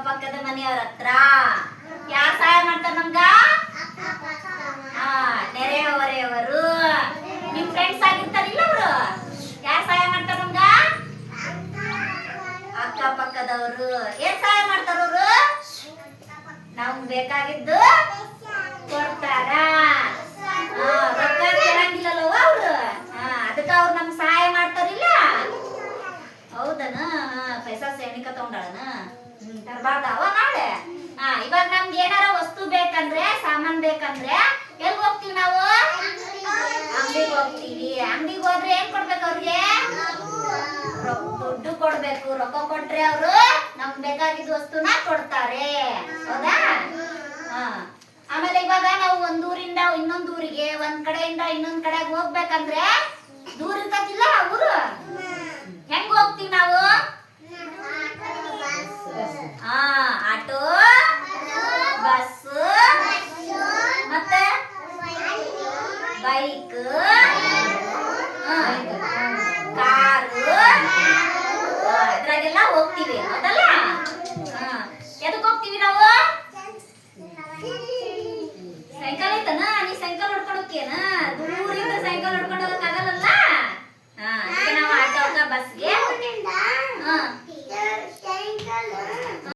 ಪಕ್ಕದ ಮನೆಯವರ ಹತ್ರ. ಯಾರು ಸಹಾಯ ಮಾಡ್ತಾರ ನಮ್ಗ? ನೆರೆಹೊರೆಯವರು, ನಿಮ್ ಫ್ರೆಂಡ್ಸ್ ಆಗಿರ್ತಾರಿಲ್ಲ ಅವರು. ಯಾರು ಸಹಾಯ ಮಾಡ್ತಾರ ನಮ್ಗ? ಅಕ್ಕಪಕ್ಕದವರು. ಏನ್ ಸಹಾಯ ಮಾಡ್ತಾರ ಅವರು? ನಮ್ಗ್ ಬೇಕಾಗಿದ್ದು ಕೊಡ್ತಾರ. ರೊಕ್ಕ ಕೇಳಂಗಿಲ್ಲಲ್ಲವ ಅವ್ರು. ಅದಕ್ಕ ಅವ್ರು ನಮ್ಗೆ ಸಹಾಯ ಮಾಡ್ತಾರಿಲ್ಲ. ಹೌದನ? ಪೈಸಾ ಸೈನಿಕ ತಗೊಂಡಾಳನ? ತರಬಾರ್ದಾವ ನಾಳೆ. ಇವಾಗ ನಮ್ಗೆ ಏನಾರ ವಸ್ತು ಬೇಕಂದ್ರೆ, ಸಾಮಾನ್ ಬೇಕಂದ್ರೆ ಎಲ್ಲಿ ಹೋಗ್ತೀವಿ ನಾವು? ಅಂಗಡಿಗೆ ಹೋಗ್ತೀವಿ. ಅಂಗಡಿಗೆ ಹೋದ್ರೆ ಏನ್ ಕೊಡ್ಬೇಕು ಅವ್ರಿಗೆ? ದುಡ್ಡು ಕೊಡ್ಬೇಕು. ರೊಕ್ಕ ಕೊಟ್ರೆ ಅವರು ನಮ್ಗೆ ಬೇಕಾಗಿದ್ದ ವಸ್ತುನ ಕೊಡ್ತಾರೆ. ಹೌದಾ? ಆಮೇಲೆ ಇವಾಗ ನಾವು ಒಂದೂರಿಂದ ಇನ್ನೊಂದು ಊರಿಗೆ, ಒಂದ್ ಕಡೆಯಿಂದ ಇನ್ನೊಂದ್ ಕಡೆಗೆ ಹೋಗ್ಬೇಕಂದ್ರೆ ದೂರ ಇರ್ತತಿಲ್ಲ ಊರು. ಹೆಂಗ್ ಹೋಗ್ತೀವಿ ನಾವು? ಆಟೋ, ಬಸ್, ಮತ್ತೆ ಬೈಕ್, ಕಾರು, ಇದ್ರಾಗೆಲ್ಲ ಹೋಗ್ತೀವಿ. ಹೌದಲ್ಲ?